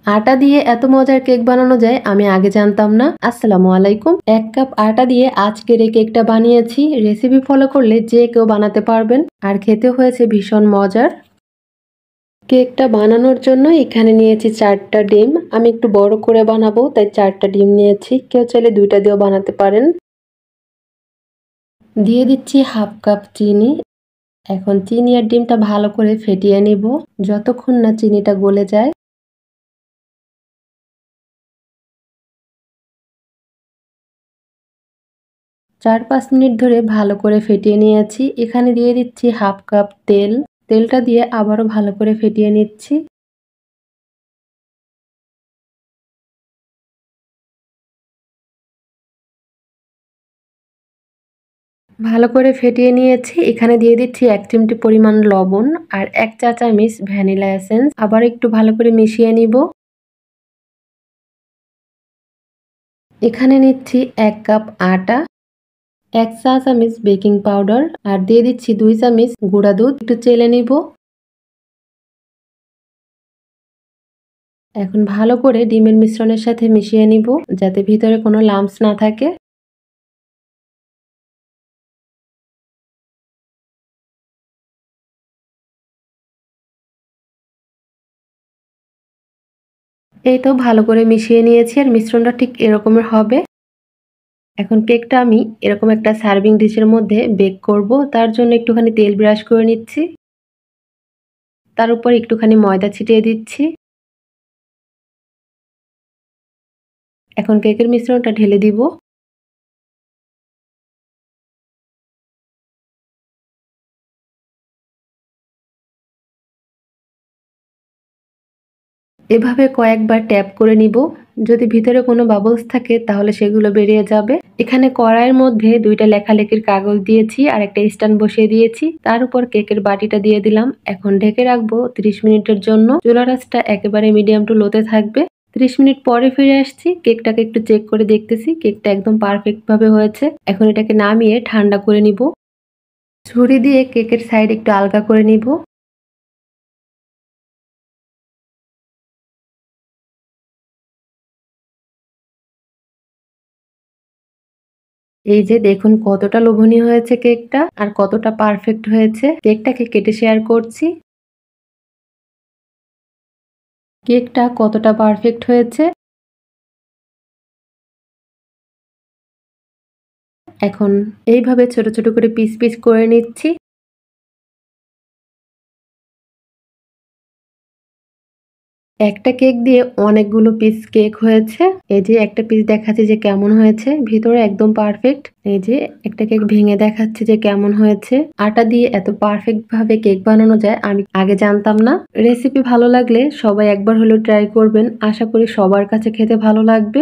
আটা দিয়ে এত মজার কেক বানানো যায় আমি আগে জানতাম না। আসসালামু আলাইকুম। 1 কাপ আটা দিয়ে আজকের এই কেকটা বানিয়েছি। রেসিপি ফলো করলে যে কেউ বানাতে পারবেন, আর খেতে হয়েছে ভীষণ মজার। কেকটা বানানোর জন্য এখানে নিয়েছি 4টা ডিম। আমি একটু বড় করে বানাবো তাই 4টা ডিম নিয়েছি। কেউ চাইলে 2টা দিয়েও বানাতে পারেন। দিয়ে দিচ্ছি হাফ কাপ চিনি। এখন চিনি আর ডিমটা ভালো করে ফেটিয়ে নিব যতক্ষণ না চিনিটা গলে যায়। 4-5 মিনিট ধরে ভালো করে ফেটিয়ে নিয়েছি। এখানে দিয়ে দিচ্ছি হাফ কাপ তেল। তেলটা দিয়ে আবারও ভালো করে ফেটিয়ে নিচ্ছি। ভালো করে ফেটিয়ে নিয়েছি। এখানে দিয়ে দিচ্ছি 1 চিমটি পরিমাণ লবণ আর 1 চা চামচ ভ্যানিলা এসেন্স। আবার একটু ভালো করে মিশিয়ে নিব। এখানে নিচ্ছি 1 কাপ আটা, 1 চা চামচ বেকিং পাউডার আর দিয়ে দিচ্ছি 2 চামচ গুঁড়া দুধ। একটু চেলে নিব। এখন ভালো করে ডিমের মিশ্রণের সাথে মিশিয়ে নিব যাতে ভিতরে কোনো লাম্পস না থাকে। এই তো ভালো করে মিশিয়ে নিয়েছি আর মিশ্রণটা ঠিক এরকমের হবে। এখন কেকটা আমি এরকম একটা সার্ভিং ডিশের মধ্যে বেক করব। তার জন্য একটুখানি তেল ব্রাশ করে নিচ্ছি। তার উপর একটুখানি ময়দা ছিটিয়ে দিচ্ছি। এখন কেকের মিশ্রণটা ঢেলে দিব। এভাবে কয়েকবার ট্যাপ করে নিব। যদি ভিতরে কোনো বাবলস থাকে তাহলে সেগুলো বেরিয়ে যাবে। এখানে কড়াইয়ের মধ্যে 2টা লেখালেখির কাগজ দিয়েছি আর একটা স্ট্যান্ড বসিয়ে দিয়েছি। তার উপর কেকের বাটিটা দিয়ে দিলাম। এখন ঢেকে রাখবো 30 মিনিটের জন্য। চুলার আঁচটা একেবারে মিডিয়াম টু লোতে থাকবে। 30 মিনিট পরে ফিরে আসছি। কেকটাকে একটু চেক করে দেখতেছি কেকটা একদম পারফেক্ট ভাবে হয়েছে। এখন এটাকে নামিয়ে ঠান্ডা করে নিব। ছুরি দিয়ে কেকের সাইড একটু আলগা করে নিব। এই যে দেখুন কতটা লোভনীয় হয়েছে কেকটা আর কতটা পারফেক্ট হয়েছে। কেকটাকে কেটে শেয়ার করছি। কেকটা কতটা পারফেক্ট হয়েছে। এখন এইভাবে ছোট ছোট করে পিস পিস করে নিচ্ছি। একটা কেক দিয়ে অনেকগুলো পিস কেক হয়েছে। এই যে একটা পিস দেখাচ্ছি যে কেমন হয়েছে, ভিতরে একদম পারফেক্ট। এই যে একটা কেক ভেঙে দেখাচ্ছি যে কেমন হয়েছে। আটা দিয়ে এত পারফেক্ট ভাবে কেক বানানো যায় আমি আগে জানতাম না। রেসিপি ভালো লাগলে সবাই একবার হলেও ট্রাই করবেন। আশা করি সবার কাছে খেতে ভালো লাগবে।